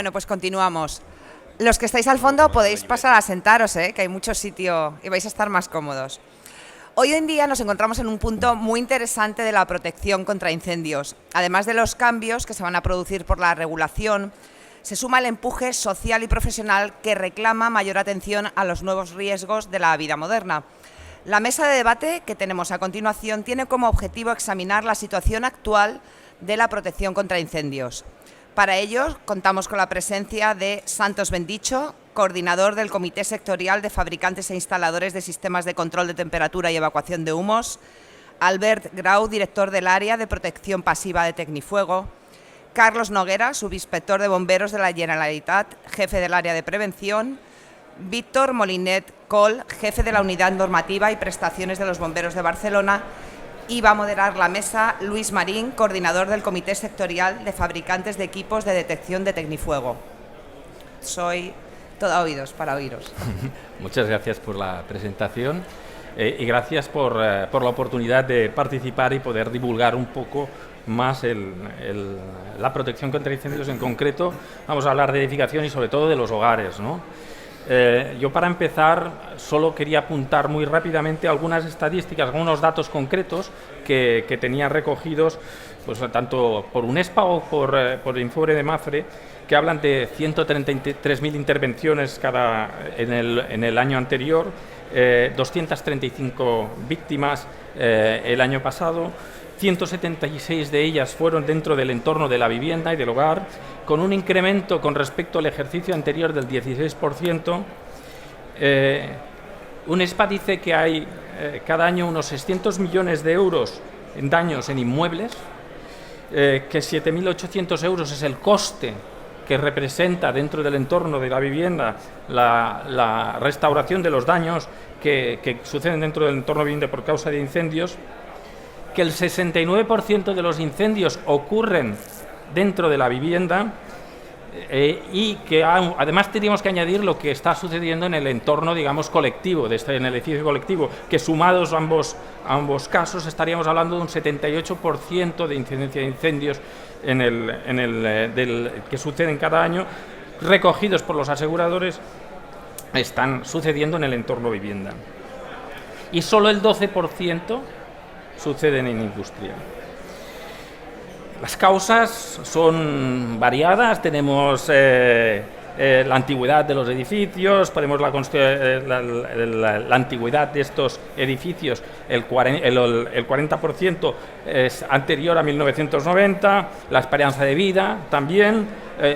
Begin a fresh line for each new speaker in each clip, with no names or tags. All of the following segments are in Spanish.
Bueno, pues continuamos. Los que estáis al fondo podéis pasar a sentaros, que hay mucho sitio y vais a estar más cómodos. Hoy en día nos encontramos en un punto muy interesante de la protección contra incendios. Además de los cambios que se van a producir por la regulación, se suma el empuje social y profesional que reclama mayor atención a los nuevos riesgos de la vida moderna. La mesa de debate que tenemos a continuación tiene como objetivo examinar la situación actual de la protección contra incendios. Para ello, contamos con la presencia de Santos Bendicho, coordinador del Comité Sectorial de Fabricantes e Instaladores de Sistemas de Control de Temperatura y Evacuación de Humos, Albert Grau, director del Área de Protección Pasiva de Tecnifuego, Carlos Noguera, subinspector de Bomberos de la Generalitat, jefe del Área de Prevención, Víctor Molinet Col, jefe de la Unidad Normativa y Prestaciones de los Bomberos de Barcelona, y va a moderar la mesa Luis Marín, coordinador del Comité Sectorial de Fabricantes de Equipos de Detección de Tecnifuego. Soy toda oídos para oíros.
Muchas gracias por la presentación y gracias por la oportunidad de participar y poder divulgar un poco más la protección contra incendios. En concreto, vamos a hablar de edificación y sobre todo de los hogares, ¿no? Yo, para empezar, solo quería apuntar muy rápidamente algunas estadísticas, algunos datos concretos que tenía recogidos, pues tanto por UNESPA o por el informe de MAFRE, que hablan de 133.000 intervenciones en el año anterior, 235 víctimas el año pasado, 176 de ellas fueron dentro del entorno de la vivienda y del hogar, con un incremento con respecto al ejercicio anterior del 16%. UNESPA dice que hay cada año unos 600 millones de euros en daños en inmuebles, que 7.800 euros es el coste que representa dentro del entorno de la vivienda la restauración de los daños que suceden dentro del entorno de vivienda por causa de incendios, que el 69% de los incendios ocurren dentro de la vivienda y que además tendríamos que añadir lo que está sucediendo en el entorno, digamos, colectivo, en el edificio colectivo, que sumados ambos casos estaríamos hablando de un 78% de incidencia de incendios que suceden cada año, recogidos por los aseguradores, están sucediendo en el entorno vivienda. Y solo el 12% suceden en industria. Las causas son variadas, tenemos la antigüedad de los edificios, ponemos la antigüedad de estos edificios, el 40% es anterior a 1990, la esperanza de vida también,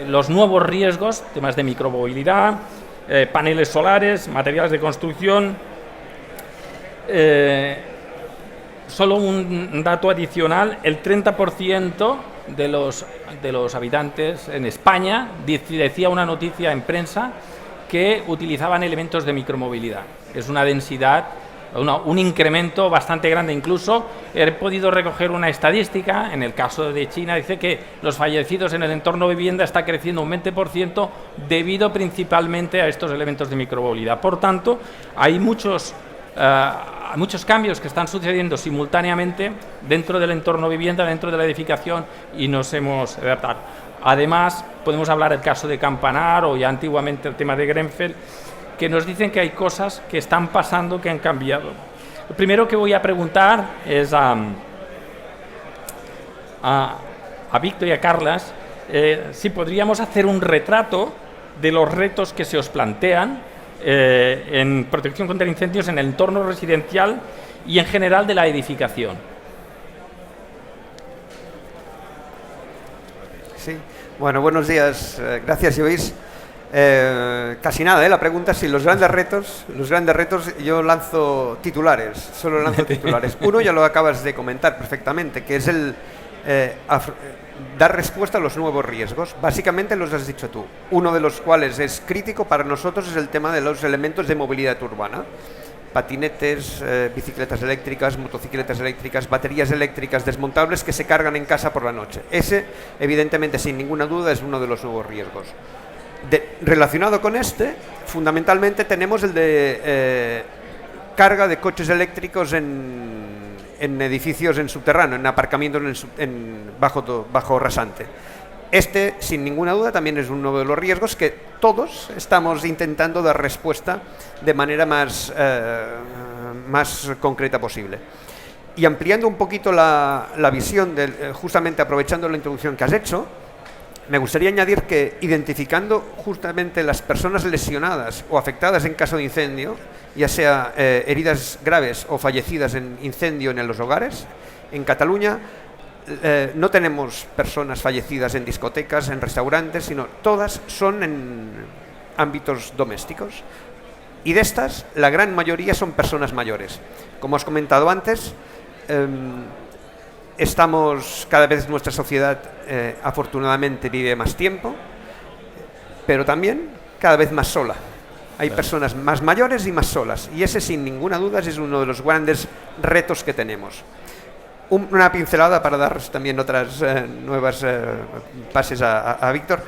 los nuevos riesgos, temas de micromovilidad, paneles solares, materiales de construcción. Solo un dato adicional: el 30% de los habitantes en España, decía una noticia en prensa, que utilizaban elementos de micromovilidad. Es una densidad, un incremento bastante grande. Incluso he podido recoger una estadística, en el caso de China, dice que los fallecidos en el entorno vivienda está creciendo un 20% debido principalmente a estos elementos de micromovilidad. Por tanto, hay muchos cambios que están sucediendo simultáneamente dentro del entorno vivienda, dentro de la edificación, y nos hemos de adaptar. Además, podemos hablar del caso de Campanar o ya antiguamente el tema de Grenfell, que nos dicen que hay cosas que están pasando que han cambiado. Lo primero que voy a preguntar es a Víctor y a Carlas si podríamos hacer un retrato de los retos que se os plantean en protección contra incendios en el entorno residencial y en general de la edificación.
Sí, bueno, buenos días, gracias, Lluís. Casi nada, la pregunta es si los grandes retos, yo lanzo titulares, solo lanzo titulares. Uno ya lo acabas de comentar perfectamente, que es el dar respuesta a los nuevos riesgos. Básicamente los has dicho tú. Uno de los cuales es crítico para nosotros es el tema de los elementos de movilidad urbana. Patinetes, bicicletas eléctricas, motocicletas eléctricas, baterías eléctricas desmontables que se cargan en casa por la noche. Ese, evidentemente, sin ninguna duda, es uno de los nuevos riesgos. Relacionado con este, fundamentalmente tenemos el de carga de coches eléctricos en edificios en subterráneo, en aparcamientos bajo rasante. Este, sin ninguna duda, también es uno de los riesgos que todos estamos intentando dar respuesta de manera más concreta posible. Y ampliando un poquito la visión, justamente aprovechando la introducción que has hecho, me gustaría añadir que identificando justamente las personas lesionadas o afectadas en caso de incendio, ya sea heridas graves o fallecidas en incendio en los hogares, en Cataluña no tenemos personas fallecidas en discotecas, en restaurantes, sino todas son en ámbitos domésticos. Y de estas, la gran mayoría son personas mayores. Como os comentado antes, cada vez nuestra sociedad afortunadamente vive más tiempo, pero también cada vez más sola. Hay personas más mayores y más solas, y ese sin ninguna duda es uno de los grandes retos que tenemos. Una pincelada para dar también otras nuevas pases a Víctor.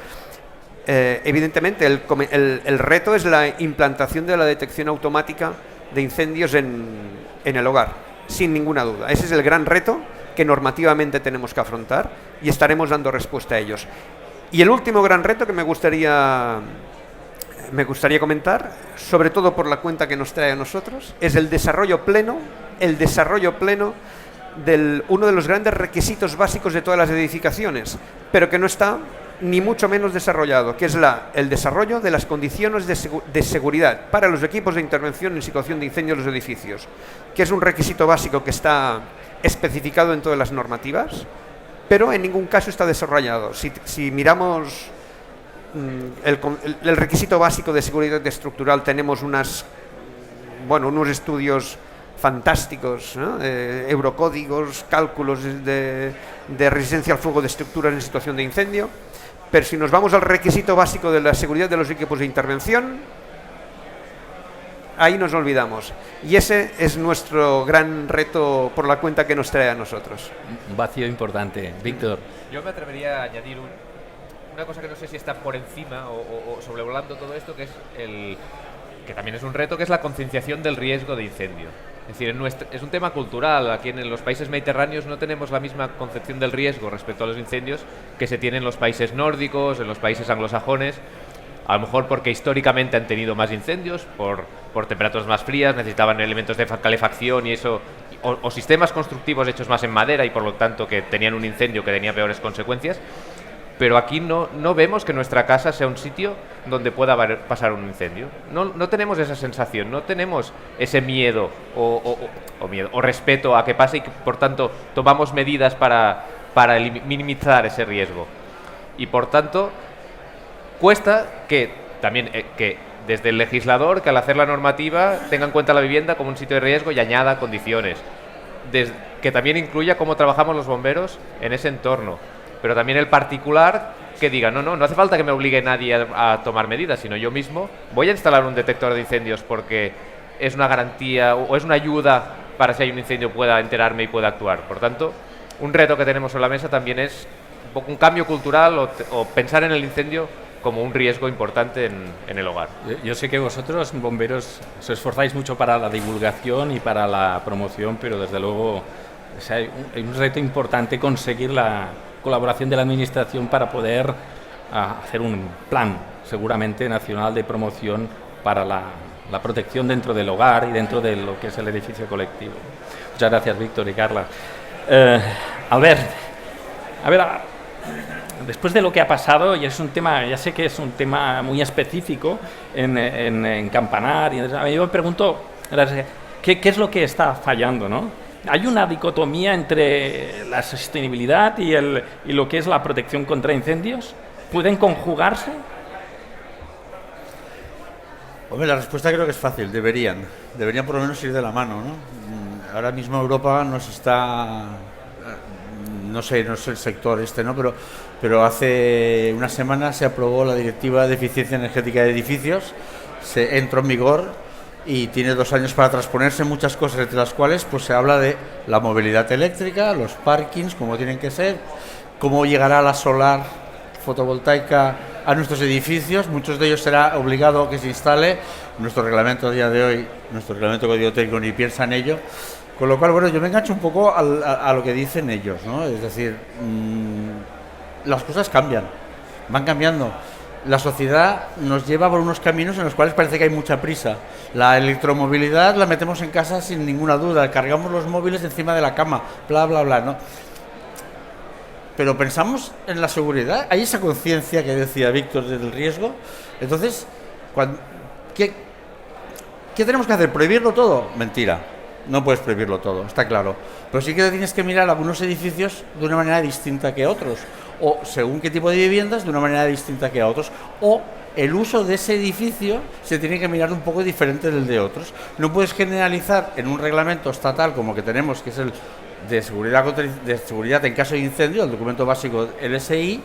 Evidentemente el reto es la implantación de la detección automática de incendios en el hogar, sin ninguna duda. Ese es el gran reto que normativamente tenemos que afrontar y estaremos dando respuesta a ellos. Y el último gran reto que me gustaría comentar, sobre todo por la cuenta que nos trae a nosotros, es el desarrollo pleno de uno de los grandes requisitos básicos de todas las edificaciones, pero que no está ni mucho menos desarrollado, que es el desarrollo de las condiciones de seguridad para los equipos de intervención en situación de incendio en los edificios, que es un requisito básico que está especificado en todas las normativas, pero en ningún caso está desarrollado. Si miramos el requisito básico de seguridad estructural, tenemos unos estudios fantásticos, ¿no? Eurocódigos, cálculos de resistencia al fuego de estructuras en situación de incendio, pero si nos vamos al requisito básico de la seguridad de los equipos de intervención, ahí nos olvidamos. Y ese es nuestro gran reto por la cuenta que nos trae a nosotros.
Un vacío importante. Víctor.
Yo me atrevería a añadir una cosa que no sé si está por encima o sobrevolando todo esto, que es que también es un reto, que es la concienciación del riesgo de incendio. Es decir, es un tema cultural. Aquí en los países mediterráneos no tenemos la misma concepción del riesgo respecto a los incendios que se tiene en los países nórdicos, en los países anglosajones, a lo mejor porque históricamente han tenido más incendios, por temperaturas más frías, necesitaban elementos de calefacción y eso, o sistemas constructivos hechos más en madera y por lo tanto que tenían un incendio que tenía peores consecuencias. Pero aquí no vemos que nuestra casa sea un sitio donde pueda pasar un incendio. No tenemos esa sensación, no tenemos ese miedo o respeto a que pase y que, por tanto, tomamos medidas para minimizar ese riesgo. Y, por tanto, cuesta que también que desde el legislador, que al hacer la normativa tenga en cuenta la vivienda como un sitio de riesgo y añada condiciones. Que también incluya cómo trabajamos los bomberos en ese entorno. Pero también el particular que diga, no hace falta que me obligue nadie a tomar medidas, sino yo mismo voy a instalar un detector de incendios porque es una garantía o es una ayuda para si hay un incendio pueda enterarme y pueda actuar. Por tanto, un reto que tenemos sobre la mesa también es un poco un cambio cultural o pensar en el incendio como un riesgo importante en el hogar.
Yo sé que vosotros, bomberos, os esforzáis mucho para la divulgación y para la promoción, pero desde luego hay un reto importante conseguir la colaboración de la Administración para poder hacer un plan, seguramente nacional, de promoción para la protección dentro del hogar y dentro de lo que es el edificio colectivo. Muchas gracias, Víctor y Carla. Albert, a ver, después de lo que ha pasado, y es un tema, ya sé que es un tema muy específico en Campanar, y yo me pregunto, ¿qué es lo que está fallando, no? ¿Hay una dicotomía entre la sostenibilidad y lo que es la protección contra incendios? ¿Pueden conjugarse?
Hombre, la respuesta creo que es fácil. Deberían por lo menos ir de la mano, ¿no? Ahora mismo Europa nos está... No sé el sector ¿no? Pero hace una semana se aprobó la Directiva de Eficiencia Energética de Edificios, se entró en vigor y tiene 2 años para transponerse muchas cosas, entre las cuales pues se habla de la movilidad eléctrica, los parkings, cómo tienen que ser, cómo llegará la solar fotovoltaica a nuestros edificios. Muchos de ellos será obligado que se instale. Nuestro reglamento a día de hoy, nuestro reglamento código técnico ni piensa en ello. Con lo cual, bueno, yo me engancho un poco a lo que dicen ellos, ¿no? Es decir, las cosas cambian, van cambiando. La sociedad nos lleva por unos caminos en los cuales parece que hay mucha prisa. La electromovilidad la metemos en casa sin ninguna duda, cargamos los móviles encima de la cama, bla, bla, bla, ¿no? Pero pensamos en la seguridad, hay esa conciencia que decía Víctor del riesgo. Entonces, ¿qué tenemos que hacer? ¿Prohibirlo todo? Mentira, no puedes prohibirlo todo, está claro. Pero sí que tienes que mirar algunos edificios de una manera distinta que otros, o según qué tipo de viviendas, de una manera distinta que a otros, o el uso de ese edificio se tiene que mirar un poco diferente del de otros. No puedes generalizar en un reglamento estatal como que tenemos, que es el de seguridad en caso de incendio, el documento básico LSI,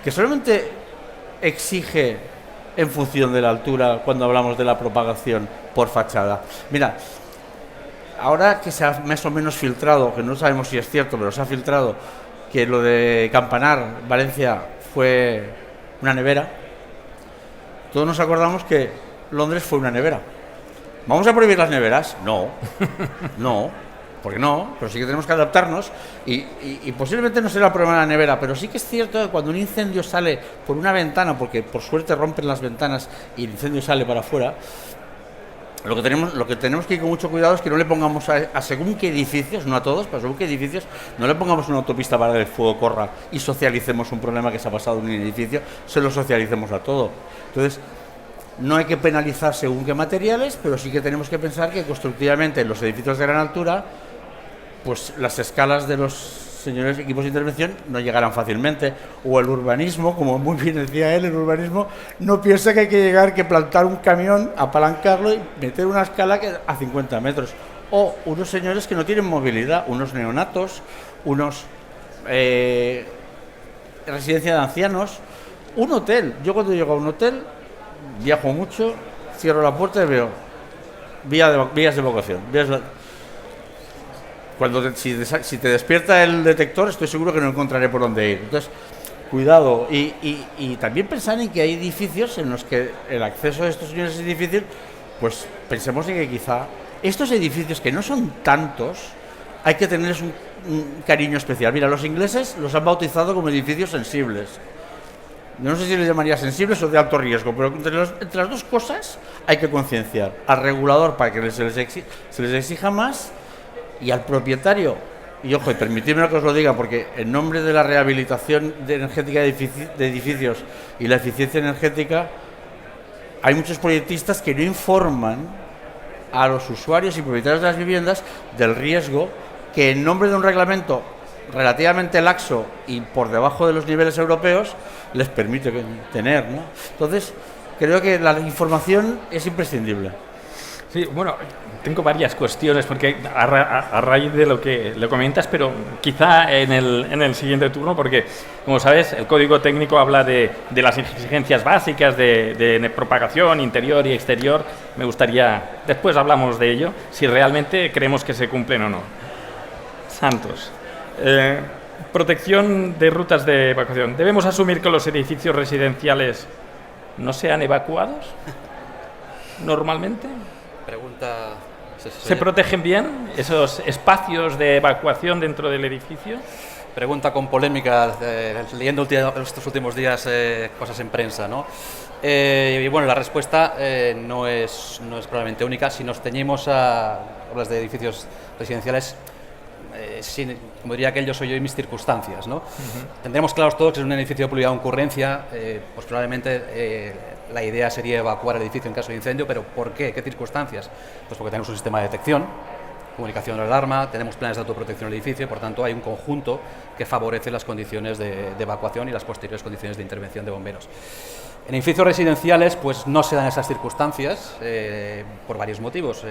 que solamente exige en función de la altura cuando hablamos de la propagación por fachada. Mira, ahora que se ha más o menos filtrado, que no sabemos si es cierto, pero se ha filtrado que lo de Campanar, Valencia, fue una nevera, todos nos acordamos que Londres fue una nevera. ¿Vamos a prohibir las neveras? No, no, porque no, pero sí que tenemos que adaptarnos y posiblemente no será el problema de la nevera, pero sí que es cierto que cuando un incendio sale por una ventana, porque por suerte rompen las ventanas y el incendio sale para afuera, lo que tenemos que ir con mucho cuidado es que no le pongamos a según qué edificios, no a todos, pero a según qué edificios, no le pongamos una autopista para que el fuego corra y socialicemos un problema que se ha pasado en un edificio, se lo socialicemos a todo. Entonces, no hay que penalizar según qué materiales, pero sí que tenemos que pensar que constructivamente en los edificios de gran altura, pues las escalas de los señores equipos de intervención no llegarán fácilmente, o el urbanismo, como muy bien decía él, el urbanismo no piensa que hay que llegar, que plantar un camión, apalancarlo y meter una escala a 50 metros, o unos señores que no tienen movilidad, unos neonatos, unos residencia de ancianos, un hotel. Yo cuando llego a un hotel viajo mucho, cierro la puerta y veo vías de evacuación, si te despierta el detector, estoy seguro que no encontraré por dónde ir. Entonces, cuidado. Y también pensar en que hay edificios en los que el acceso de estos señores edificios, pues pensemos en que quizá estos edificios, que no son tantos, hay que tenerles un cariño especial. Mira, los ingleses los han bautizado como edificios sensibles. No sé si les llamaría sensibles o de alto riesgo, pero entre las dos cosas hay que concienciar al regulador para que se les exija más, y al propietario, y ojo, y permitidme que os lo diga, porque en nombre de la rehabilitación energética de edificios y la eficiencia energética, hay muchos proyectistas que no informan a los usuarios y propietarios de las viviendas del riesgo que en nombre de un reglamento relativamente laxo y por debajo de los niveles europeos les permite tener, ¿no? Entonces, creo que la información es imprescindible.
Sí, bueno, tengo varias cuestiones porque a raíz de lo que le comentas, pero quizá en el siguiente turno, porque, como sabes, el Código Técnico habla de las exigencias básicas de propagación interior y exterior. Me gustaría, después hablamos de ello, si realmente creemos que se cumplen o no. Santos. Protección de rutas de evacuación. ¿Debemos asumir que los edificios residenciales no sean evacuados normalmente?
Pregunta...
¿Se protegen bien esos espacios de evacuación dentro del edificio?
Pregunta con polémica, leyendo estos últimos días cosas en prensa, ¿no? Y bueno, la respuesta no es probablemente única. Si nos ceñimos a hablas de edificios residenciales, como diría aquel, yo soy yo y mis circunstancias, ¿no? Tendremos claros todos que es un edificio de publicidad o concurrencia, pues probablemente la idea sería evacuar el edificio en caso de incendio, pero ¿por qué? ¿Qué circunstancias? Pues porque tenemos un sistema de detección, comunicación de alarma, tenemos planes de autoprotección del edificio, por tanto hay un conjunto que favorece las condiciones de evacuación y las posteriores condiciones de intervención de bomberos. En edificios residenciales pues no se dan esas circunstancias por varios motivos.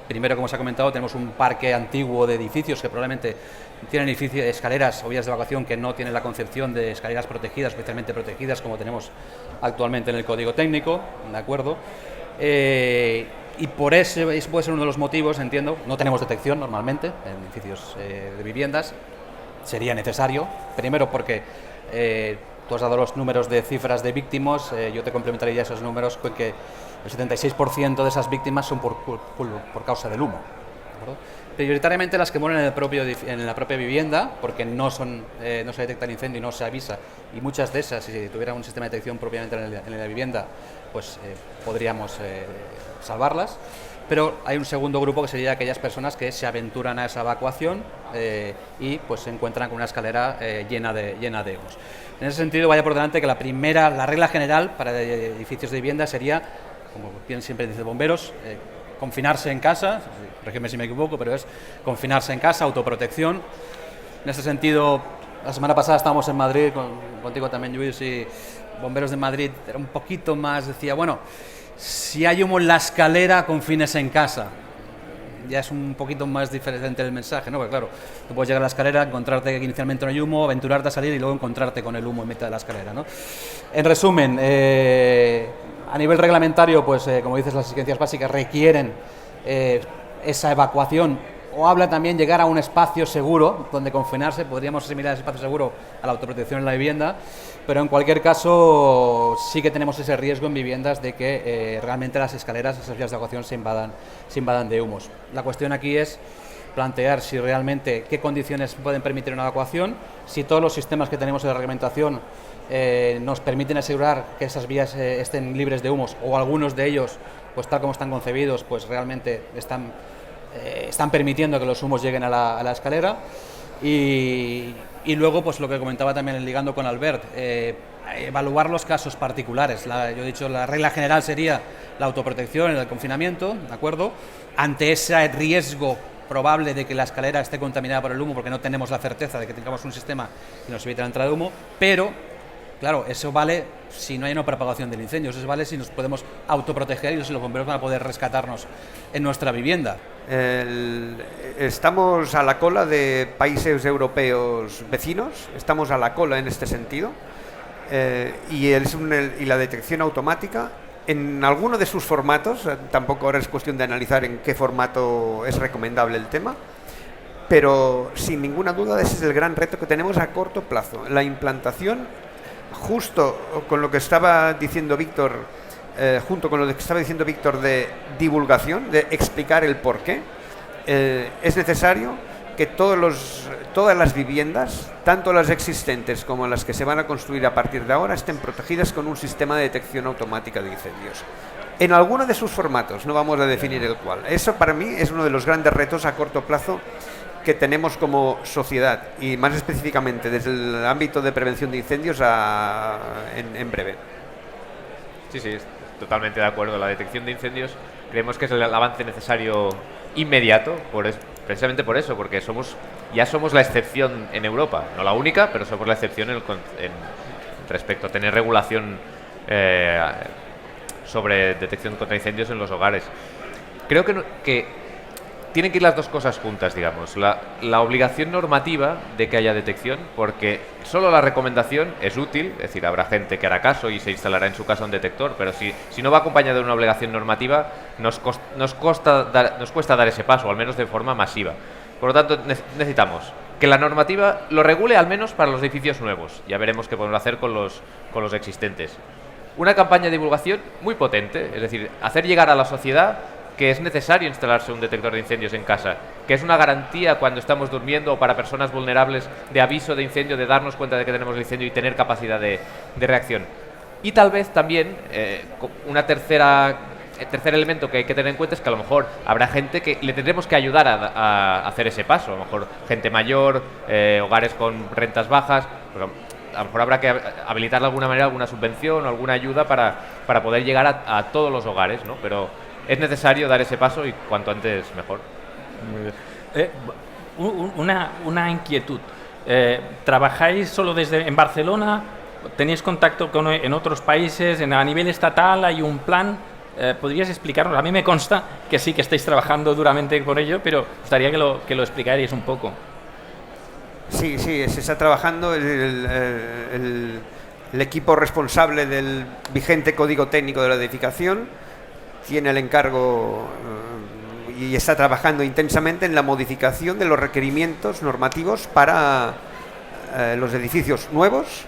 Primero, como se ha comentado, tenemos un parque antiguo de edificios que probablemente tienen escaleras o vías de evacuación que no tienen la concepción de escaleras protegidas, especialmente protegidas, como tenemos actualmente en el Código Técnico, ¿de acuerdo? Y por eso puede ser uno de los motivos, entiendo. No tenemos detección normalmente en edificios de viviendas. Sería necesario, primero porque tú has dado los números de cifras de víctimas, yo te complementaría esos números con que el 76% de esas víctimas son por causa del humo, ¿de acuerdo? Prioritariamente las que mueren en la propia vivienda, porque no se detecta el incendio y no se avisa, y muchas de esas, si tuviera un sistema de detección propiamente en la vivienda, pues podríamos salvarlas. Pero hay un segundo grupo que sería aquellas personas que se aventuran a esa evacuación y pues se encuentran con una escalera llena de humos. En ese sentido, vaya por delante que la regla general para edificios de vivienda sería, como bien siempre dice bomberos, confinarse en casa, corrígeme si me equivoco, pero es confinarse en casa, autoprotección. En este sentido, la semana pasada estábamos en Madrid, contigo también, Lluís, y Bomberos de Madrid era un poquito más, decía, bueno, si hay humo en la escalera, confínese en casa. Ya es un poquito más diferente el mensaje, ¿no? Porque claro, tú puedes llegar a la escalera, encontrarte que inicialmente no hay humo, aventurarte a salir y luego encontrarte con el humo en mitad de la escalera, ¿no? En resumen, a nivel reglamentario, pues como dices, las exigencias básicas requieren esa evacuación, o habla también llegar a un espacio seguro donde confinarse. Podríamos asimilar ese espacio seguro a la autoprotección en la vivienda, pero en cualquier caso sí que tenemos ese riesgo en viviendas de que realmente las escaleras, esas vías de evacuación se invadan de humos. La cuestión aquí es plantear si realmente qué condiciones pueden permitir una evacuación, si todos los sistemas que tenemos de reglamentación nos permiten asegurar que esas vías estén libres de humos, o algunos de ellos, pues tal como están concebidos, pues realmente están permitiendo que los humos lleguen a la escalera. Y luego, pues lo que comentaba también ligando con Albert, evaluar los casos particulares. Yo he dicho, la regla general sería la autoprotección en el confinamiento, ¿de acuerdo? Ante ese riesgo probable de que la escalera esté contaminada por el humo, porque no tenemos la certeza de que tengamos un sistema que nos evite la entrada de humo, pero claro, eso vale si no hay una propagación del incendio, eso vale si nos podemos autoproteger y si los bomberos van a poder rescatarnos en nuestra vivienda.
Estamos a la cola de países europeos vecinos, estamos a la cola en este sentido, y la detección automática en alguno de sus formatos, tampoco ahora es cuestión de analizar en qué formato es recomendable el tema, pero sin ninguna duda ese es el gran reto que tenemos a corto plazo, la implantación. Justo con lo que estaba diciendo Víctor, de divulgación, de explicar el porqué, es necesario que todas las viviendas, tanto las existentes como las que se van a construir a partir de ahora, estén protegidas con un sistema de detección automática de incendios. En alguno de sus formatos, no vamos a definir el cual. Eso para mí es uno de los grandes retos a corto plazo que tenemos como sociedad, y más específicamente desde el ámbito de prevención de incendios en breve.
Sí, totalmente de acuerdo. La detección de incendios creemos que es el avance necesario inmediato, precisamente por eso, porque ya somos la excepción en Europa, no la única, pero somos la excepción respecto a tener regulación sobre detección contra incendios en los hogares. Creo que tienen que ir las dos cosas juntas, digamos. La obligación normativa de que haya detección, porque solo la recomendación es útil, es decir, habrá gente que hará caso y se instalará en su casa un detector, pero si no va acompañado de una obligación normativa, nos cuesta dar ese paso, al menos de forma masiva. Por lo tanto, necesitamos que la normativa lo regule al menos para los edificios nuevos. Ya veremos qué podemos hacer con los existentes. Una campaña de divulgación muy potente, es decir, hacer llegar a la sociedad que es necesario instalarse un detector de incendios en casa, que es una garantía cuando estamos durmiendo o para personas vulnerables de aviso de incendio, de darnos cuenta de que tenemos el incendio y tener capacidad de reacción. Y tal vez también el tercer elemento que hay que tener en cuenta es que a lo mejor habrá gente que le tendremos que ayudar a hacer ese paso, a lo mejor gente mayor, hogares con rentas bajas, pero a lo mejor habrá que habilitar de alguna manera alguna subvención o alguna ayuda para poder llegar a todos los hogares, ¿no? Pero es necesario dar ese paso y cuanto antes mejor.
Una inquietud. ¿Trabajáis solo en Barcelona? ¿Tenéis contacto en otros países? ¿A nivel estatal hay un plan? ¿Podrías explicarnos? A mí me consta que sí que estáis trabajando duramente por ello, pero gustaría que lo explicarais un poco.
Sí, se está trabajando. El equipo responsable del vigente Código Técnico de la Edificación tiene el encargo y está trabajando intensamente en la modificación de los requerimientos normativos para los edificios nuevos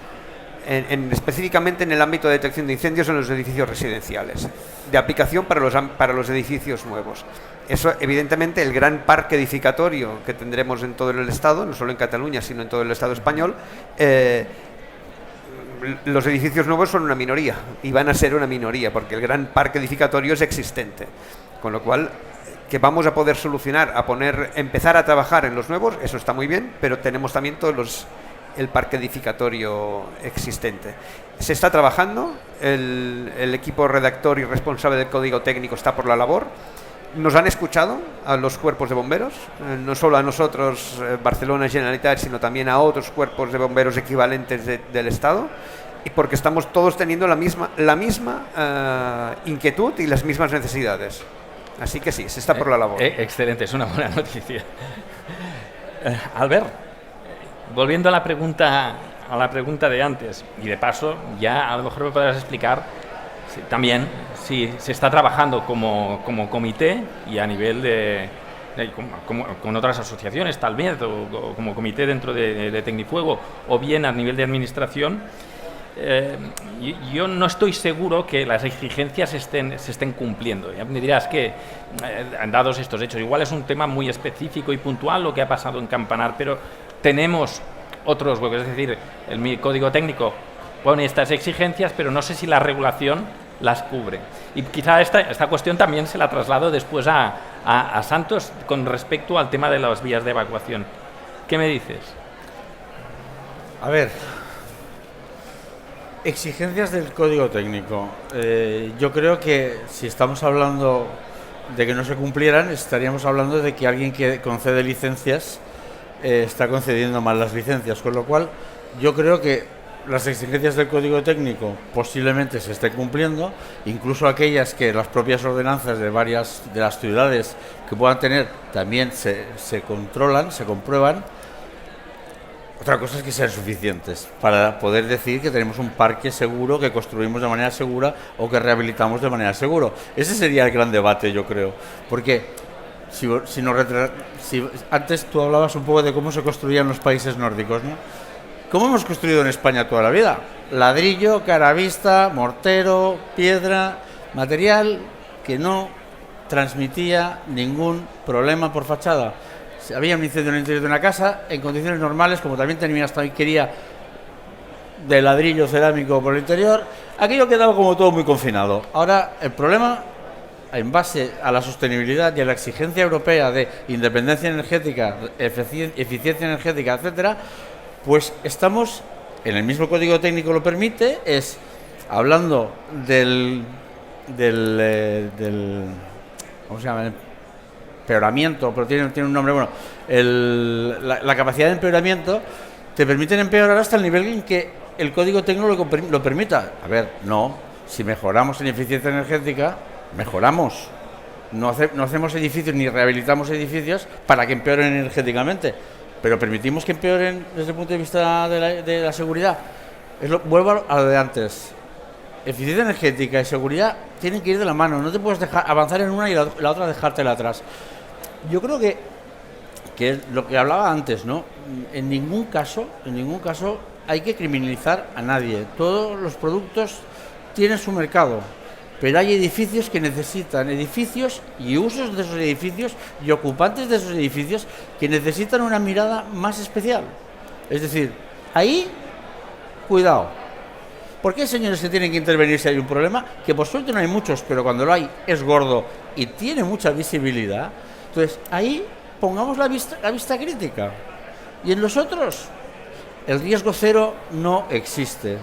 específicamente en el ámbito de detección de incendios en los edificios residenciales, de aplicación para los edificios nuevos. Eso, evidentemente, el gran parque edificatorio que tendremos en todo el Estado, no solo en Cataluña, sino en todo el Estado español, los edificios nuevos son una minoría y van a ser una minoría porque el gran parque edificatorio es existente, con lo cual que vamos a poder solucionar, empezar a trabajar en los nuevos, eso está muy bien, pero tenemos también el parque edificatorio existente. Se está trabajando, el equipo redactor y responsable del código técnico está por la labor. Nos han escuchado a los cuerpos de bomberos, no solo a nosotros, Barcelona Generalitat, sino también a otros cuerpos de bomberos equivalentes del Estado, y porque estamos todos teniendo la misma inquietud y las mismas necesidades. Así que sí, se está por la labor.
Excelente, es una buena noticia. Albert, volviendo a la pregunta de antes, y de paso, ya a lo mejor me podrás explicar también si se está trabajando como comité y a nivel con otras asociaciones, tal vez, o como comité dentro de Tecnifuego, o bien a nivel de administración. Yo no estoy seguro que las exigencias se estén cumpliendo. Ya me dirás que, dados estos hechos, igual es un tema muy específico y puntual lo que ha pasado en Campanar, pero tenemos otros huecos. Es decir, el código técnico pone estas exigencias, pero no sé si la regulación las cubre. Y quizá esta cuestión también se la traslado después a Santos con respecto al tema de las vías de evacuación. ¿Qué me dices?
A ver, exigencias del código técnico. Yo creo que si estamos hablando de que no se cumplieran, estaríamos hablando de que alguien que concede licencias está concediendo mal las licencias, con lo cual yo creo que las exigencias del código técnico posiblemente se estén cumpliendo, incluso aquellas que las propias ordenanzas de varias de las ciudades que puedan tener también se controlan, se comprueban. Otra cosa es que sean suficientes para poder decir que tenemos un parque seguro, que construimos de manera segura o que rehabilitamos de manera segura. Ese sería el gran debate, yo creo, porque si antes tú hablabas un poco de cómo se construían los países nórdicos, ¿no? ¿Cómo hemos construido en España toda la vida? Ladrillo, caravista, mortero, piedra, material que no transmitía ningún problema por fachada. Si había un incendio en el interior de una casa, en condiciones normales, como también quería de ladrillo cerámico por el interior, aquello quedaba como todo muy confinado. Ahora, el problema, en base a la sostenibilidad y a la exigencia europea de independencia energética, eficiencia energética, etcétera, pues estamos, en el mismo código técnico lo permite, es hablando del ¿cómo se llama? Empeoramiento, pero tiene un nombre, bueno, la capacidad de empeoramiento, te permiten empeorar hasta el nivel en que el código técnico lo permita. A ver, no, si mejoramos en eficiencia energética, mejoramos. No hacemos edificios ni rehabilitamos edificios para que empeoren energéticamente, pero permitimos que empeoren desde el punto de vista de la seguridad. Vuelvo a lo de antes. Eficiencia energética y seguridad tienen que ir de la mano. No te puedes dejar avanzar en una y la otra dejártela atrás. Yo creo que lo que hablaba antes, ¿no? En ningún caso hay que criminalizar a nadie. Todos los productos tienen su mercado, pero hay edificios que necesitan edificios y usos de esos edificios y ocupantes de esos edificios que necesitan una mirada más especial. Es decir, ahí, cuidado. Porque hay señores que tienen que intervenir si hay un problema, que por suerte no hay muchos, pero cuando lo hay es gordo y tiene mucha visibilidad. Entonces, ahí pongamos la vista crítica. Y en los otros, el riesgo cero no existe.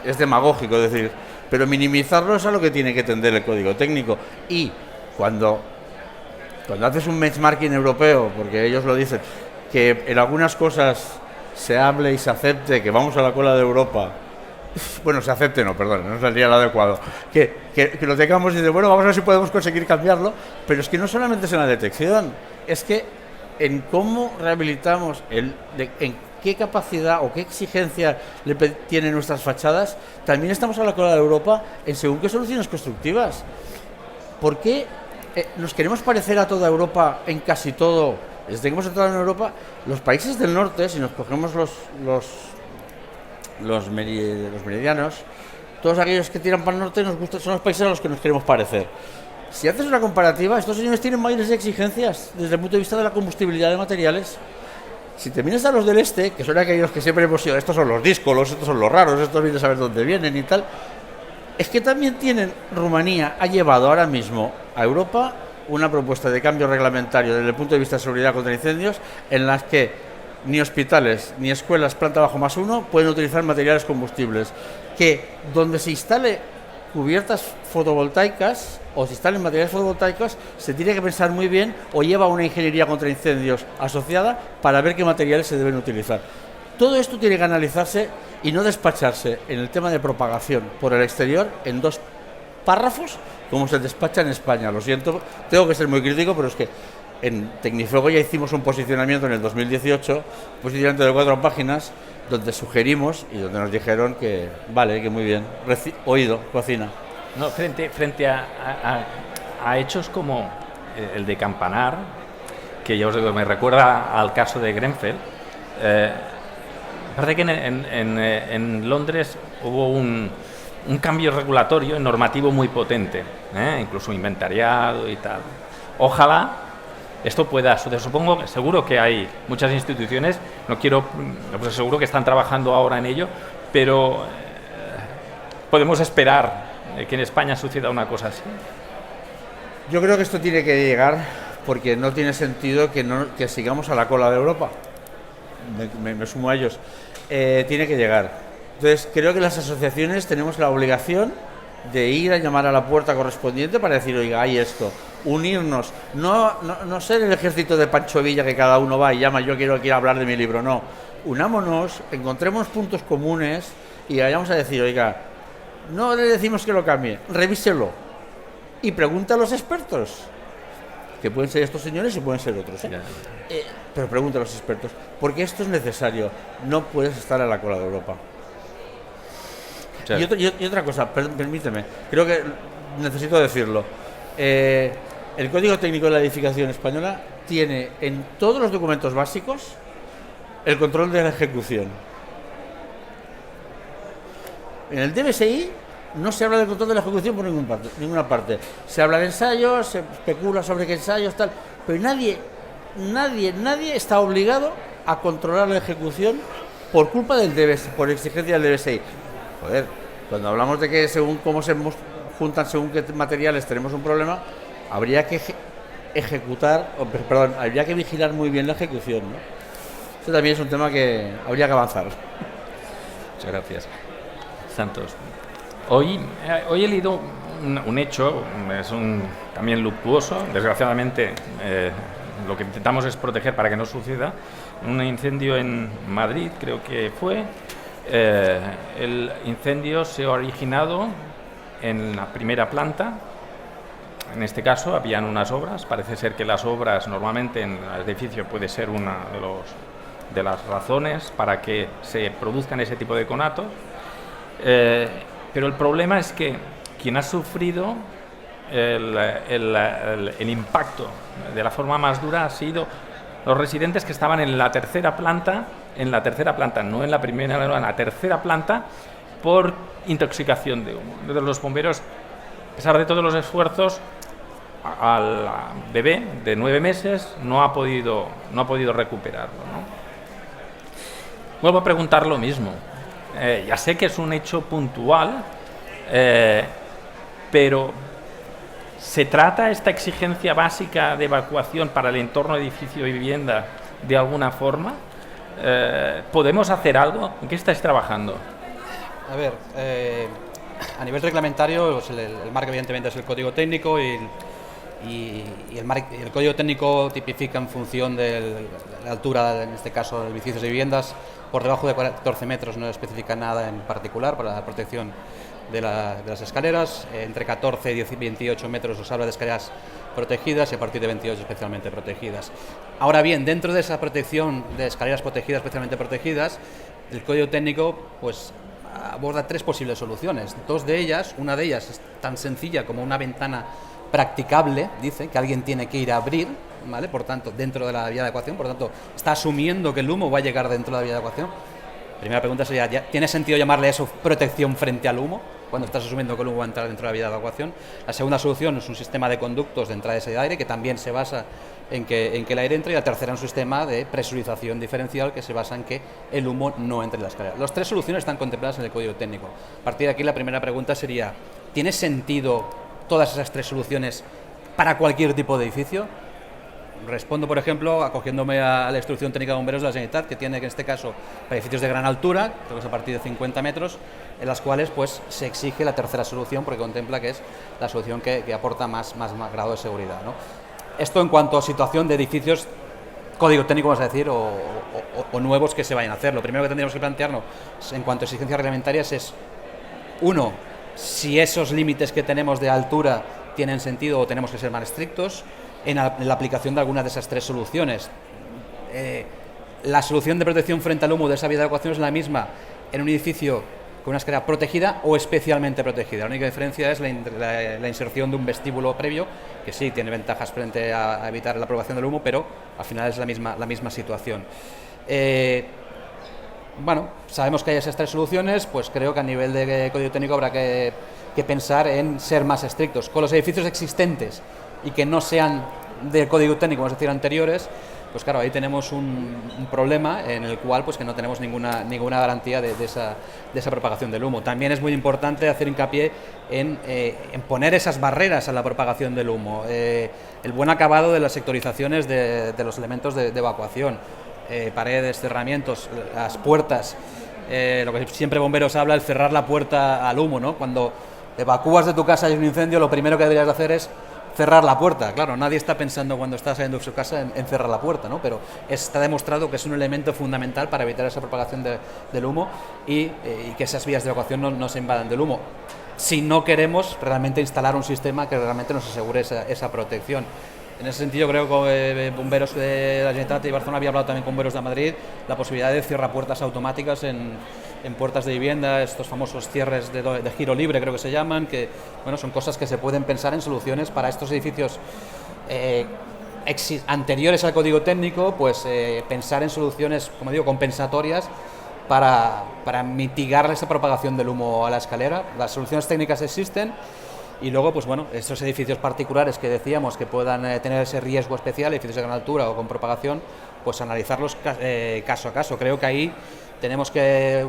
Es demagógico decir, pero minimizarlo es a lo que tiene que tender el código técnico. Y cuando haces un benchmarking europeo, porque ellos lo dicen, que en algunas cosas se hable y se acepte que vamos a la cola de Europa. Bueno, se acepte, no sería lo adecuado. Que lo tengamos y dice, bueno, vamos a ver si podemos conseguir cambiarlo, pero es que no solamente es en la detección, es que en cómo rehabilitamos, en qué capacidad o qué exigencia tienen nuestras fachadas, también estamos a la cola de Europa en según qué soluciones constructivas. ¿Por qué nos queremos parecer a toda Europa en casi todo? Desde que hemos entrado en Europa, los países del norte, si nos cogemos los meridianos, todos aquellos que tiran para el norte nos gustan, son los países a los que nos queremos parecer. Si haces una comparativa, estos señores tienen mayores exigencias desde el punto de vista de la combustibilidad de materiales. Si te miras a los del este, que son aquellos que siempre hemos sido, estos son los díscolos, estos son los raros, estos vienen a saber dónde vienen y tal, es que también Rumanía ha llevado ahora mismo a Europa una propuesta de cambio reglamentario desde el punto de vista de seguridad contra incendios, en las que ni hospitales ni escuelas planta bajo +1 pueden utilizar materiales combustibles, que donde se instale cubiertas fotovoltaicas o se instalen materiales fotovoltaicos se tiene que pensar muy bien o lleva una ingeniería contra incendios asociada para ver qué materiales se deben utilizar. Todo esto tiene que analizarse y no despacharse en el tema de propagación por el exterior en 2 párrafos como se despacha en España. Lo siento, tengo que ser muy crítico, pero es que en Tecnifuego ya hicimos un posicionamiento en el 2018, posicionamiento de 4 páginas, donde sugerimos y donde nos dijeron que vale, que muy bien, oído, cocina.
No, frente a hechos como el de Campanar, que ya os digo, me recuerda al caso de Grenfell. Parece que en Londres hubo un cambio regulatorio normativo muy potente, incluso inventariado y tal. Ojalá esto pueda suceder. Supongo, seguro que hay muchas instituciones, pues seguro que están trabajando ahora en ello, pero podemos esperar que en España suceda una cosa así.
Yo creo que esto tiene que llegar porque no tiene sentido que sigamos a la cola de Europa. Me sumo a ellos. Tiene que llegar. Entonces, creo que las asociaciones tenemos la obligación de ir a llamar a la puerta correspondiente para decir, oiga, hay esto, unirnos, no ser el ejército de Pancho Villa que cada uno va y llama, yo quiero hablar de mi libro, no. Unámonos, encontremos puntos comunes y vayamos a decir, oiga, no le decimos que lo cambie, revíselo y pregunta a los expertos, que pueden ser estos señores y pueden ser otros, pero pregunta a los expertos, porque esto es necesario, no puedes estar a la cola de Europa. Y otra cosa, permíteme, creo que necesito decirlo. El Código Técnico de la Edificación Española tiene en todos los documentos básicos el control de la ejecución. En el DBSI no se habla del control de la ejecución por ninguna parte. Se habla de ensayos, se especula sobre qué ensayos, tal, pero nadie está obligado a controlar la ejecución por culpa del DBSI, por exigencia del DBSI. Joder, cuando hablamos de que según cómo se juntan, según qué materiales tenemos un problema, habría que habría que vigilar muy bien la ejecución, ¿no? Eso también es un tema que habría que avanzar.
Muchas gracias. Santos. Hoy he leído un hecho, también luctuoso, desgraciadamente lo que intentamos es proteger para que no suceda. Un incendio en Madrid, creo que fue. El incendio se ha originado en la primera planta. En este caso habían unas obras. Parece ser que las obras normalmente en el edificio puede ser una de las razones para que se produzcan ese tipo de conatos. Pero el problema es que quien ha sufrido el impacto de la forma más dura ha sido los residentes que estaban en la tercera planta, no en la primera, no, en la tercera planta, por intoxicación de humo. Entonces los bomberos, a pesar de todos los esfuerzos, al bebé de 9 meses no ha podido recuperarlo, ¿no? Vuelvo a preguntar lo mismo. Ya sé que es un hecho puntual, pero ¿se trata esta exigencia básica de evacuación para el entorno edificio y vivienda de alguna forma? ¿Podemos hacer algo? ¿En qué estáis trabajando?
A ver, a nivel reglamentario, pues el marco evidentemente es el código técnico y el código técnico tipifica en función de la altura, en este caso, de edificios y viviendas. Por debajo de 14 metros no especifica nada en particular para la protección de las escaleras. Entre 14 y 28 metros os habla de escaleras protegidas y a partir de 28 especialmente protegidas. Ahora bien, dentro de esa protección de escaleras protegidas, especialmente protegidas, el código técnico pues aborda 3 posibles soluciones. Una de ellas es tan sencilla como una ventana practicable, dice, que alguien tiene que ir a abrir, ¿vale? Por tanto, dentro de la vía de evacuación, por tanto, está asumiendo que el humo va a llegar dentro de la vía de evacuación. Primera pregunta sería, ¿tiene sentido llamarle eso protección frente al humo, cuando estás asumiendo que el humo va a entrar dentro de la vía de evacuación? La segunda solución es un sistema de conductos de entrada y salida de aire, que también se basa en que el aire entre, y la tercera es un sistema de presurización diferencial que se basa en que el humo no entre en la escalera. Las tres soluciones están contempladas en el código técnico. A partir de aquí la primera pregunta sería, ¿tiene sentido todas esas tres soluciones para cualquier tipo de edificio? Respondo, por ejemplo, acogiéndome a la instrucción técnica de bomberos de la Generalitat, que tiene, que en este caso, para edificios de gran altura, creo que es a partir de 50 metros, en las cuales pues se exige la tercera solución, porque contempla que es la solución que aporta más grado de seguridad, ¿no? Esto en cuanto a situación de edificios, código técnico, vamos a decir, o nuevos que se vayan a hacer. Lo primero que tendríamos que plantearnos en cuanto a exigencias reglamentarias es, uno, si esos límites que tenemos de altura tienen sentido o tenemos que ser más estrictos en la aplicación de alguna de esas tres soluciones. La solución de protección frente al humo de esa vía de evacuación es la misma en un edificio con una escalera protegida o especialmente protegida. La única diferencia es la inserción de un vestíbulo previo, que sí tiene ventajas frente a evitar la propagación del humo, pero al final es la misma situación. Bueno, sabemos que hay esas tres soluciones, pues creo que a nivel de código técnico habrá que pensar en ser más estrictos. Con los edificios existentes y que no sean del código técnico, vamos a decir, anteriores, pues claro, ahí tenemos un problema en el cual pues que no tenemos ninguna garantía de esa propagación del humo. También es muy importante hacer hincapié en poner esas barreras a la propagación del humo, el buen acabado de las sectorizaciones de los elementos de evacuación, paredes, cerramientos, las puertas, lo que siempre bomberos habla, el cerrar la puerta al humo, ¿no? Cuando evacúas de tu casa y hay un incendio, lo primero que deberías de hacer es cerrar la puerta. Claro, nadie está pensando cuando está saliendo de su casa en cerrar la puerta, ¿no? Pero está demostrado que es un elemento fundamental para evitar esa propagación del humo y que esas vías de evacuación no se invadan del humo, si no queremos realmente instalar un sistema que realmente nos asegure esa protección. En ese sentido, creo que bomberos de la Generalitat y Barcelona, había hablado también con bomberos de Madrid, la posibilidad de cierrar puertas automáticas en puertas de vivienda, estos famosos cierres de giro libre, creo que se llaman, que bueno, son cosas que se pueden pensar en soluciones para estos edificios anteriores al código técnico, pues pensar en soluciones, como digo, compensatorias para mitigar esa propagación del humo a la escalera. Las soluciones técnicas existen. Y luego, pues bueno, estos edificios particulares que decíamos que puedan tener ese riesgo especial, edificios de gran altura o con propagación, pues analizarlos caso a caso. Creo que ahí tenemos que,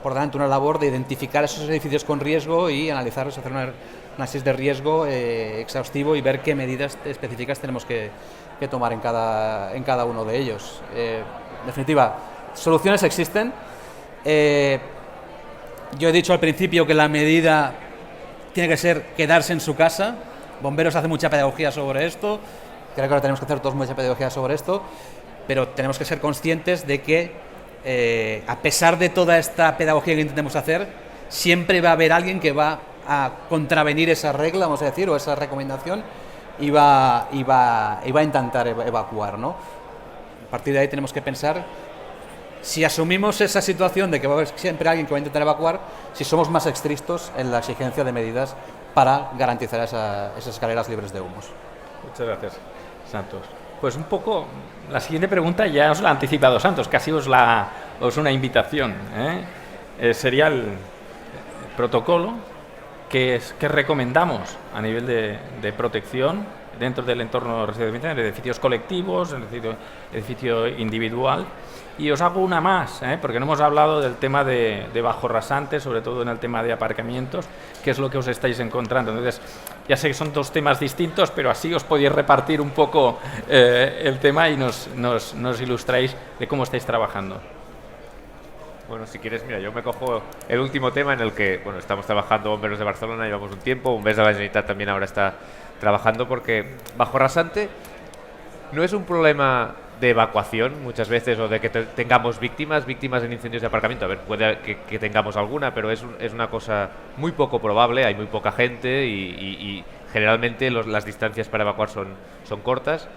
por delante, una labor de identificar esos edificios con riesgo y analizarlos, hacer un análisis de riesgo exhaustivo y ver qué medidas específicas tenemos que tomar en cada uno de ellos. En definitiva, soluciones existen. Yo he dicho al principio que la medida tiene que ser quedarse en su casa. Bomberos hace mucha pedagogía sobre esto, creo que ahora tenemos que hacer todos mucha pedagogía sobre esto, pero tenemos que ser conscientes de que a pesar de toda esta pedagogía que intentemos hacer, siempre va a haber alguien que va a contravenir esa regla, vamos a decir, o esa recomendación, y va a intentar evacuar, ¿no? A partir de ahí tenemos que pensar, si asumimos esa situación de que va a haber siempre alguien que va a intentar evacuar, si somos más estrictos en la exigencia de medidas para garantizar esas escaleras libres de humos.
Muchas gracias, Santos. Pues un poco, la siguiente pregunta ya os la ha anticipado Santos, casi os una invitación, ¿eh? Sería el protocolo que recomendamos a nivel de protección dentro del entorno residencial, de edificios colectivos, edificio individual. Y os hago una más, porque no hemos hablado del tema de bajo rasante, sobre todo en el tema de aparcamientos, que es lo que os estáis encontrando. Entonces, ya sé que son dos temas distintos, pero así os podéis repartir un poco el tema y nos ilustráis de cómo estáis trabajando.
Bueno, si quieres, mira, yo me cojo el último tema en el que, bueno, estamos trabajando bomberos de Barcelona, llevamos un tiempo, bomberos de la Generalitat también ahora está trabajando, porque bajo rasante no es un problema de evacuación muchas veces, o de que tengamos víctimas en incendios de aparcamiento. A ver, puede que tengamos alguna, pero es una cosa muy poco probable, hay muy poca gente y generalmente las distancias para evacuar son cortas.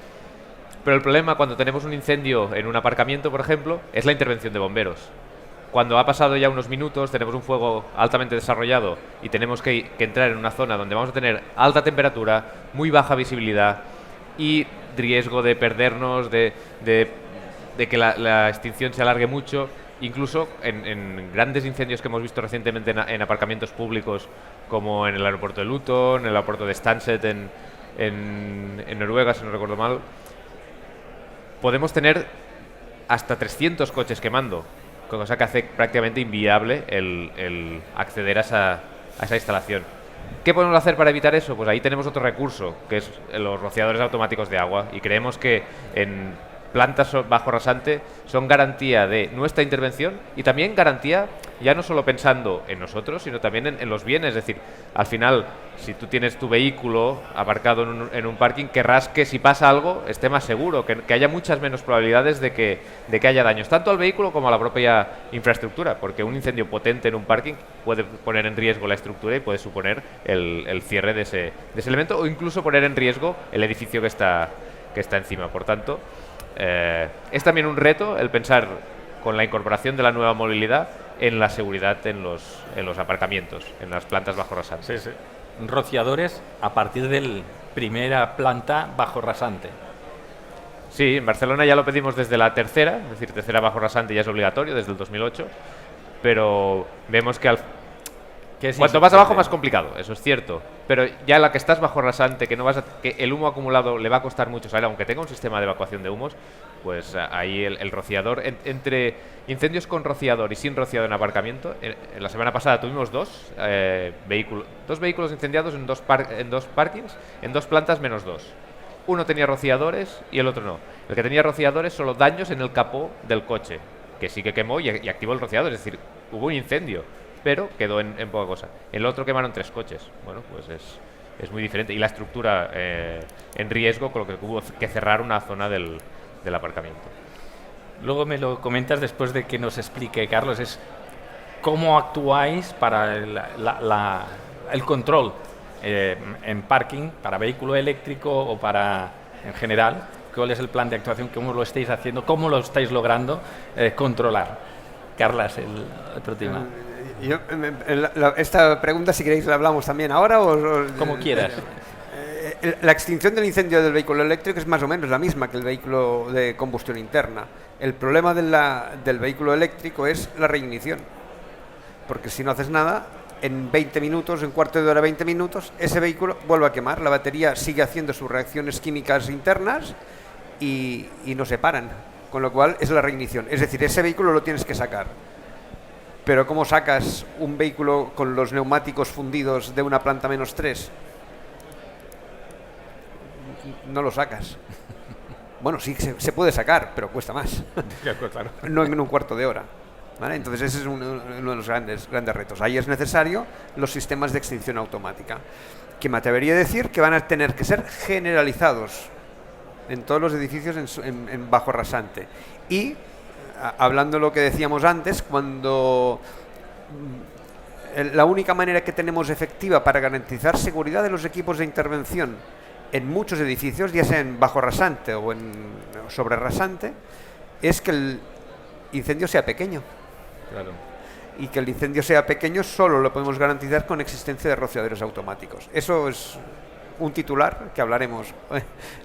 Pero el problema cuando tenemos un incendio en un aparcamiento, por ejemplo, es la intervención de bomberos. Cuando ha pasado ya unos minutos, tenemos un fuego altamente desarrollado y tenemos que entrar en una zona donde vamos a tener alta temperatura, muy baja visibilidad y riesgo de perdernos, de que la extinción se alargue mucho incluso en grandes incendios que hemos visto recientemente en aparcamientos públicos, como en el aeropuerto de Luton, en el aeropuerto de Stansted en Noruega, si no recuerdo mal, podemos tener hasta 300 coches quemando, cosa que hace prácticamente inviable el acceder a esa instalación. ¿Qué podemos hacer para evitar eso? Pues ahí tenemos otro recurso, que es los rociadores automáticos de agua, y creemos que en plantas bajo rasante son garantía de nuestra intervención y también garantía, ya no solo pensando en nosotros, sino también en los bienes. Es decir, al final, si tú tienes tu vehículo aparcado en un parking, querrás que si pasa algo esté más seguro, que haya muchas menos probabilidades de que haya daños, tanto al vehículo como a la propia infraestructura, porque un incendio potente en un parking puede poner en riesgo la estructura y puede suponer el cierre de ese elemento, o incluso poner en riesgo el edificio que está encima. Por tanto, es también un reto el pensar con la incorporación de la nueva movilidad en la seguridad en los aparcamientos, en las plantas bajo rasante.
Sí, sí. Rociadores a partir de primera planta bajo rasante.
Sí, en Barcelona ya lo pedimos desde la tercera, es decir, tercera bajo rasante ya es obligatorio desde el 2008, pero vemos que cuanto más abajo más complicado, eso es cierto, pero ya la que estás bajo rasante, que el humo acumulado le va a costar mucho salir, aunque tenga un sistema de evacuación de humos, pues ahí el rociador, entre incendios con rociador y sin rociador en aparcamiento, en la semana pasada tuvimos dos vehículos incendiados en dos parkings, en dos plantas menos dos. Uno tenía rociadores y el otro no. El que tenía rociadores solo daños en el capó del coche, que sí que quemó y activó el rociador, es decir, hubo un incendio, pero quedó en poca cosa. En el otro quemaron 3 coches. Bueno, pues es muy diferente. Y la estructura en riesgo, con lo que hubo que cerrar una zona del aparcamiento.
Luego me lo comentas después de que nos explique, Carlos, es cómo actuáis para el control en parking, para vehículo eléctrico o para, en general, cuál es el plan de actuación, cómo lo estáis haciendo, cómo lo estáis logrando controlar. Carlas, el próximo.
Esta pregunta, si queréis, la hablamos también ahora o
como quieras.
La extinción del incendio del vehículo eléctrico es más o menos la misma que el vehículo de combustión interna. El problema del vehículo eléctrico es la reignición, porque si no haces nada, en 20 minutos, en cuarto de hora, 20 minutos, ese vehículo vuelve a quemar, la batería sigue haciendo sus reacciones químicas internas y no se paran, con lo cual es la reignición. Es decir, ese vehículo lo tienes que sacar. Pero ¿cómo sacas un vehículo con los neumáticos fundidos de una planta -3? No lo sacas. Bueno, sí, se puede sacar, pero cuesta más.
Claro.
No en un cuarto de hora. ¿Vale? Entonces ese es uno de los grandes retos. Ahí es necesario los sistemas de extinción automática, que me atrevería a decir que van a tener que ser generalizados en todos los edificios en bajo rasante. Y hablando de lo que decíamos antes, cuando la única manera que tenemos efectiva para garantizar seguridad de los equipos de intervención en muchos edificios, ya sea en bajo rasante o en sobre rasante, es que el incendio sea pequeño.
Claro.
Y que el incendio sea pequeño solo lo podemos garantizar con existencia de rociadores automáticos. Eso es un titular que hablaremos,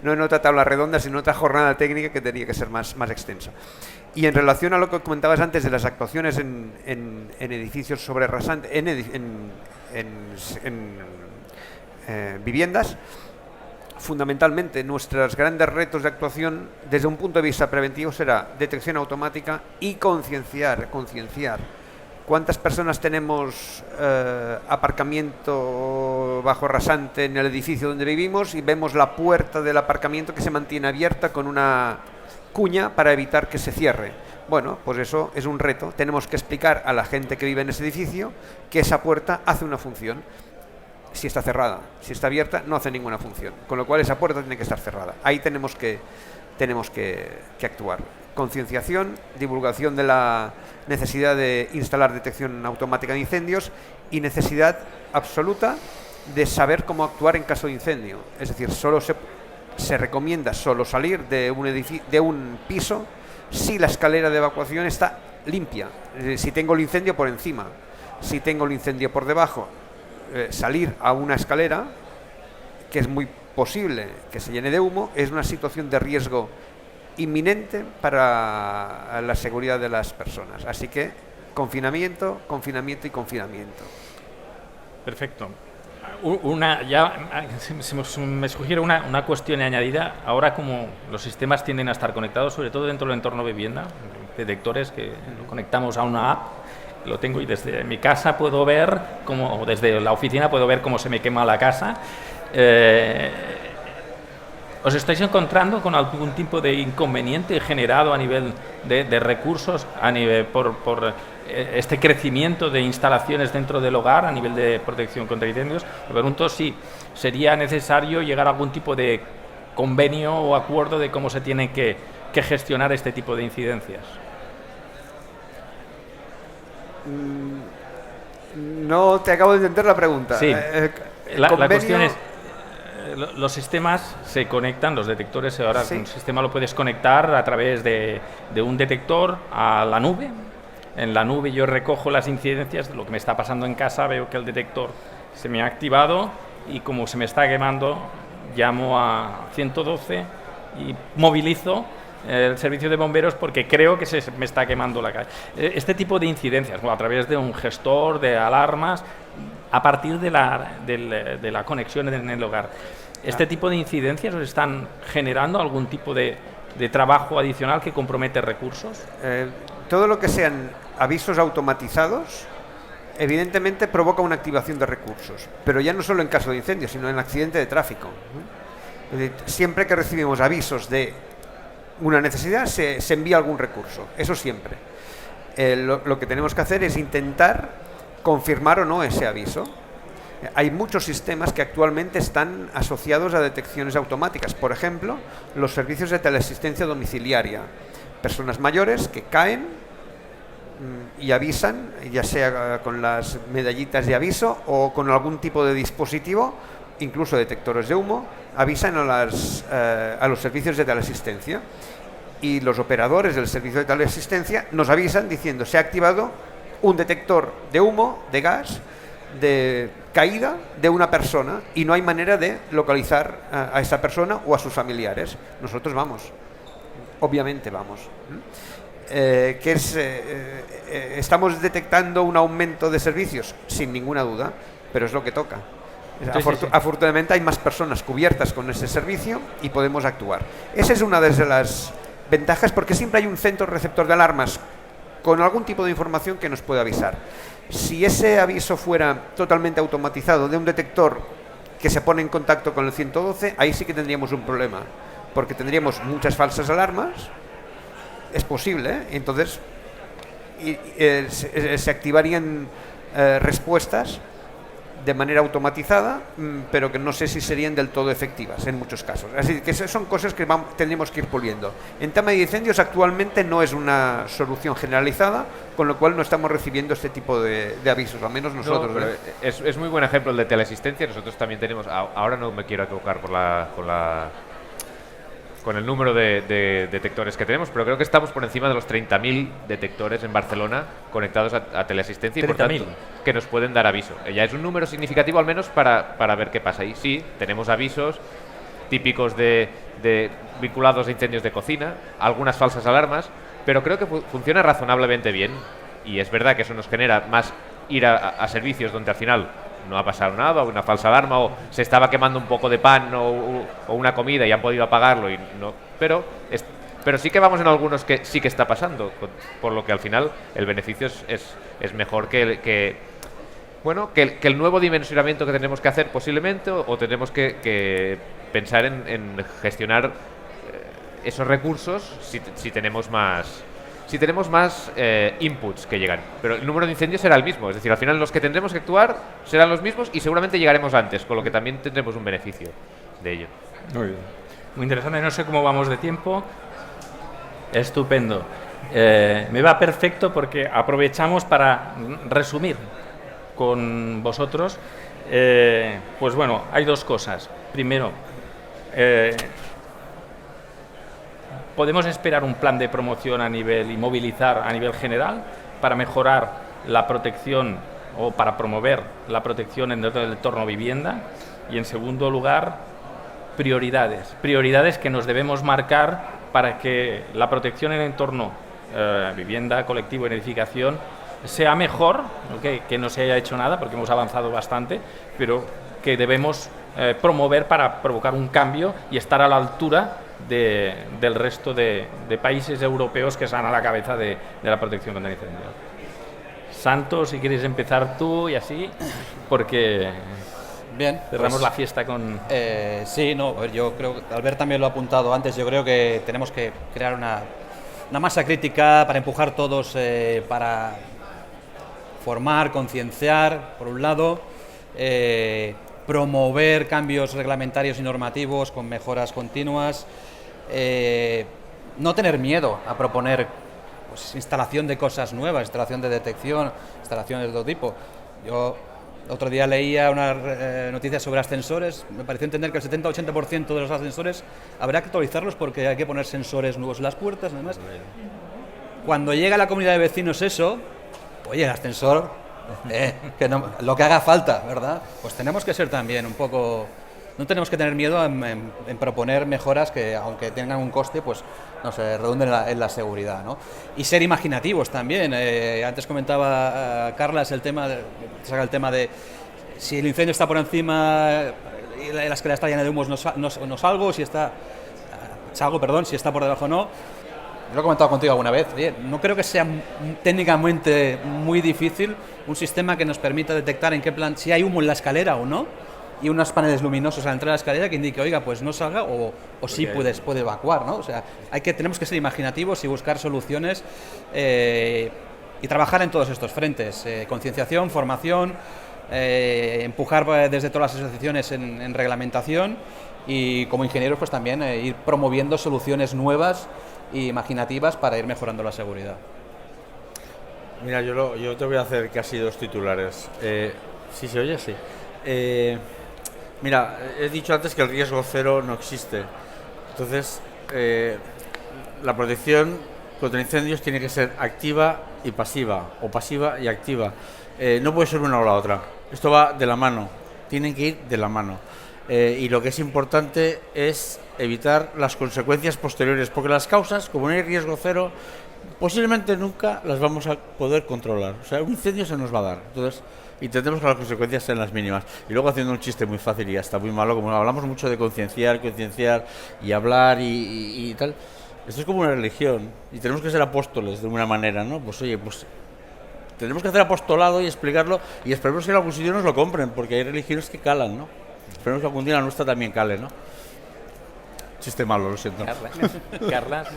no en otra tabla redonda, sino en otra jornada técnica que tendría que ser más extensa. Y en relación a lo que comentabas antes de las actuaciones en edificios sobre rasante, en viviendas, fundamentalmente nuestros grandes retos de actuación desde un punto de vista preventivo será detección automática y concienciar. ¿Cuántas personas tenemos aparcamiento bajo rasante en el edificio donde vivimos y vemos la puerta del aparcamiento que se mantiene abierta con una cuña para evitar que se cierre? Bueno, pues eso es un reto. Tenemos que explicar a la gente que vive en ese edificio que esa puerta hace una función. Si está cerrada, si está abierta, no hace ninguna función. Con lo cual esa puerta tiene que estar cerrada. Ahí tenemos que actuar. Concienciación, divulgación de la necesidad de instalar detección automática de incendios y necesidad absoluta de saber cómo actuar en caso de incendio. Es decir, solo se recomienda solo salir de un piso si la escalera de evacuación está limpia. Si tengo el incendio por encima, si tengo el incendio por debajo, salir a una escalera, que es muy posible que se llene de humo, es una situación de riesgo inminente para la seguridad de las personas. Así que confinamiento, confinamiento y confinamiento.
Perfecto. Me sugiere una cuestión añadida. Ahora, como los sistemas tienden a estar conectados, sobre todo dentro del entorno vivienda, detectores que lo conectamos a una app, lo tengo y desde mi casa puedo ver, o desde la oficina puedo ver cómo se me quema la casa. ¿Os estáis encontrando con algún tipo de inconveniente generado a nivel de recursos, por este crecimiento de instalaciones dentro del hogar a nivel de protección contra incendios? Me pregunto si sería necesario llegar a algún tipo de convenio o acuerdo de cómo se tiene que gestionar este tipo de incidencias.
No te acabo de entender la pregunta.
Sí. La
convenio...
cuestión es, los sistemas se conectan, los detectores, ahora
Sí.
un sistema lo puedes conectar a través de un detector a la nube. En la nube yo recojo las incidencias de lo que me está pasando en casa, veo que el detector se me ha activado y como se me está quemando, llamo a 112 y movilizo el servicio de bomberos porque creo que se me está quemando la calle. Este tipo de incidencias, a través de un gestor de alarmas, a partir de la conexión en el hogar. ¿Este tipo de incidencias os están generando algún tipo de trabajo adicional que compromete recursos?
Todo lo que sean avisos automatizados, evidentemente provoca una activación de recursos, pero ya no solo en caso de incendio, sino en accidente de tráfico. Es decir, siempre que recibimos avisos de una necesidad, se envía algún recurso, eso siempre. Lo que tenemos que hacer es intentar confirmar o no ese aviso. Hay muchos sistemas que actualmente están asociados a detecciones automáticas. Por ejemplo, los servicios de teleasistencia domiciliaria. Personas mayores que caen y avisan, ya sea con las medallitas de aviso o con algún tipo de dispositivo, incluso detectores de humo, avisan a los servicios de teleasistencia. Y los operadores del servicio de teleasistencia nos avisan diciendo: se ha activado un detector de humo, de gas, de caída de una persona y no hay manera de localizar a esa persona o a sus familiares. Nosotros vamos, obviamente vamos. ¿Estamos detectando un aumento de servicios? Sin ninguna duda, pero es lo que toca. Afortunadamente hay más personas cubiertas con ese servicio y podemos actuar. Esa es una de las ventajas, porque siempre hay un centro receptor de alarmas con algún tipo de información que nos puede avisar. Si ese aviso fuera totalmente automatizado de un detector que se pone en contacto con el 112, ahí sí que tendríamos un problema, porque tendríamos muchas falsas alarmas. Es posible, ¿eh? Entonces se activarían respuestas de manera automatizada, pero que no sé si serían del todo efectivas en muchos casos. Así que son cosas que tendremos que ir puliendo. En tema de incendios actualmente no es una solución generalizada, con lo cual no estamos recibiendo este tipo de avisos, al menos nosotros.
No, es muy buen ejemplo el de teleasistencia. Nosotros también tenemos, ahora no me quiero equivocar con el número de detectores que tenemos, pero creo que estamos por encima de los 30.000 detectores en Barcelona conectados a teleasistencia y por tanto que nos pueden dar aviso. Ya es un número significativo al menos para ver qué pasa. Y sí, tenemos avisos típicos vinculados a incendios de cocina, algunas falsas alarmas, pero creo que funciona razonablemente bien y es verdad que eso nos genera más ir a servicios donde al final no ha pasado nada, o una falsa alarma, o se estaba quemando un poco de pan o una comida y han podido apagarlo, pero sí que vamos en algunos que sí que está pasando, por lo que al final el beneficio es mejor que el nuevo dimensionamiento que tenemos que hacer posiblemente, o tenemos que pensar en gestionar esos recursos si tenemos más inputs que llegan. Pero el número de incendios será el mismo. Es decir, al final los que tendremos que actuar serán los mismos y seguramente llegaremos antes, con lo que también tendremos un beneficio de ello.
Muy bien. Muy interesante. No sé cómo vamos de tiempo. Estupendo. Me va perfecto porque aprovechamos para resumir con vosotros. Pues bueno, hay dos cosas. Primero, ¿podemos esperar un plan de promoción y movilizar a nivel general para mejorar la protección o para promover la protección en el entorno vivienda? Y en segundo lugar, prioridades que nos debemos marcar para que la protección en el entorno vivienda, colectivo, edificación sea mejor, que no se haya hecho nada porque hemos avanzado bastante, pero que debemos promover para provocar un cambio y estar a la altura del resto de países europeos que están a la cabeza de la protección contra incendios. Santos, si quieres empezar tú y así, porque
Bien,
cerramos la fiesta con...
sí, no, a ver, yo creo que Albert también lo ha apuntado antes, yo creo que tenemos que crear una masa crítica para empujar todos, para formar, concienciar, por un lado, promover cambios reglamentarios y normativos con mejoras continuas, no tener miedo a proponer pues, instalación de cosas nuevas, instalación de detección, instalaciones de todo tipo. Yo otro día leía una noticia sobre ascensores, me pareció entender que el 70-80% de los ascensores habrá que actualizarlos porque hay que poner sensores nuevos en las puertas y demás. Cuando llega a la comunidad de vecinos eso, oye, el ascensor, que no, lo que haga falta, ¿verdad? Pues tenemos que ser también un poco... No tenemos que tener miedo en proponer mejoras que, aunque tengan un coste, pues no sé, redunden en la seguridad, ¿no? Y ser imaginativos también. Antes comentaba Carlas el tema de si el incendio está por encima y la escalera está llena de humos, no salgo, si está por debajo no. Yo lo he comentado contigo alguna vez. Oye, no creo que sea técnicamente muy difícil un sistema que nos permita detectar en qué plan, si hay humo en la escalera o no, y unos paneles luminosos a la entrada de la escalera que indique, oiga, pues no salga o sí puede evacuar, ¿no? O sea, tenemos que ser imaginativos y buscar soluciones y trabajar en todos estos frentes. Concienciación, formación, empujar desde todas las asociaciones en reglamentación y como ingenieros pues también ir promoviendo soluciones nuevas e imaginativas para ir mejorando la seguridad.
Mira, yo te voy a hacer casi dos titulares. ¿Sí se oye? Sí. Mira, he dicho antes que el riesgo cero no existe. Entonces, la protección contra incendios tiene que ser activa y pasiva, o pasiva y activa. No puede ser una o la otra. Esto va de la mano, tienen que ir de la mano. Y lo que es importante es evitar las consecuencias posteriores, porque las causas, como no hay riesgo cero, posiblemente nunca las vamos a poder controlar. O sea, un incendio se nos va a dar. Entonces, intentemos que las consecuencias sean las mínimas. Y luego haciendo un chiste muy fácil y hasta muy malo, como hablamos mucho de concienciar y hablar y tal. Esto es como una religión y tenemos que ser apóstoles de una manera, ¿no? Pues oye, pues tenemos que hacer apostolado y explicarlo y esperemos que en algún sitio nos lo compren, porque hay religiones que calan, ¿no? Esperemos que algún día la nuestra también cale, ¿no? Chiste malo, lo siento.
Carlas.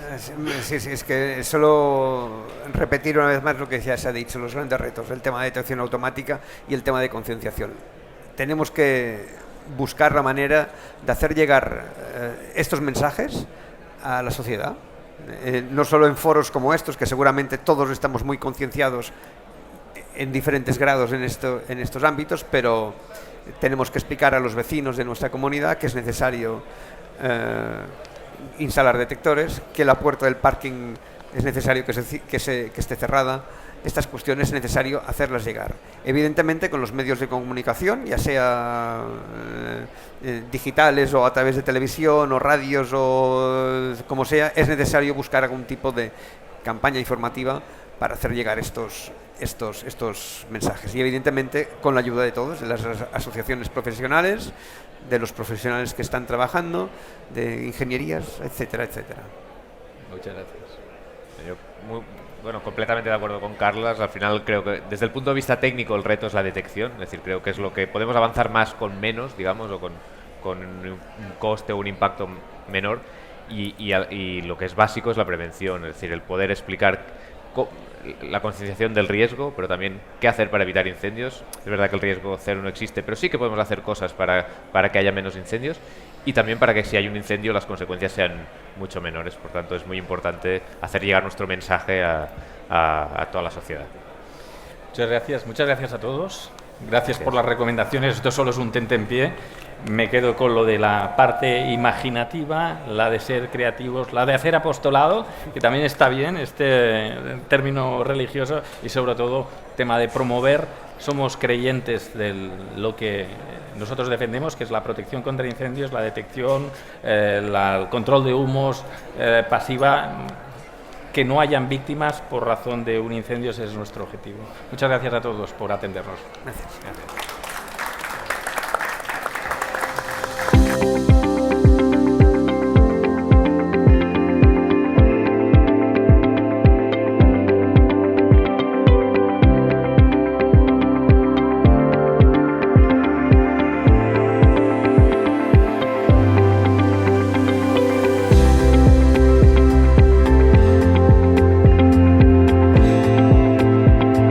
Sí, es que solo repetir una vez más lo que ya se ha dicho, los grandes retos, el tema de detección automática y el tema de concienciación. Tenemos que buscar la manera de hacer llegar estos mensajes a la sociedad, no solo en foros como estos, que seguramente todos estamos muy concienciados en diferentes grados en estos ámbitos, pero tenemos que explicar a los vecinos de nuestra comunidad que es necesario instalar detectores, que la puerta del parking es necesario que esté cerrada. Estas cuestiones es necesario hacerlas llegar. Evidentemente con los medios de comunicación, ya sea digitales o a través de televisión o radios o como sea, es necesario buscar algún tipo de campaña informativa para hacer llegar estos mensajes. Y evidentemente con la ayuda de todos, de las asociaciones profesionales, de los profesionales que están trabajando, de ingenierías, etcétera, etcétera.
Muchas gracias. Yo, completamente de acuerdo con Carlas. Al final creo que desde el punto de vista técnico el reto es la detección. Es decir, creo que es lo que podemos avanzar más con menos, digamos, o con un coste o un impacto menor. Y lo que es básico es la prevención. Es decir, el poder explicar la concienciación del riesgo, pero también qué hacer para evitar incendios. Es verdad que el riesgo cero no existe, pero sí que podemos hacer cosas para que haya menos incendios y también para que si hay un incendio las consecuencias sean mucho menores. Por tanto, es muy importante hacer llegar nuestro mensaje a toda la sociedad.
Muchas gracias a todos. Gracias por las recomendaciones. Esto solo es un tentempié. me quedo con lo de la parte imaginativa, la de ser creativos, la de hacer apostolado, que también está bien, este término religioso, y sobre todo tema de promover. Somos creyentes de lo que nosotros defendemos, que es la protección contra incendios, la detección, el control de humos pasiva. Que no hayan víctimas por razón de un incendio, ese es nuestro objetivo. Muchas gracias a todos por atendernos.
Gracias.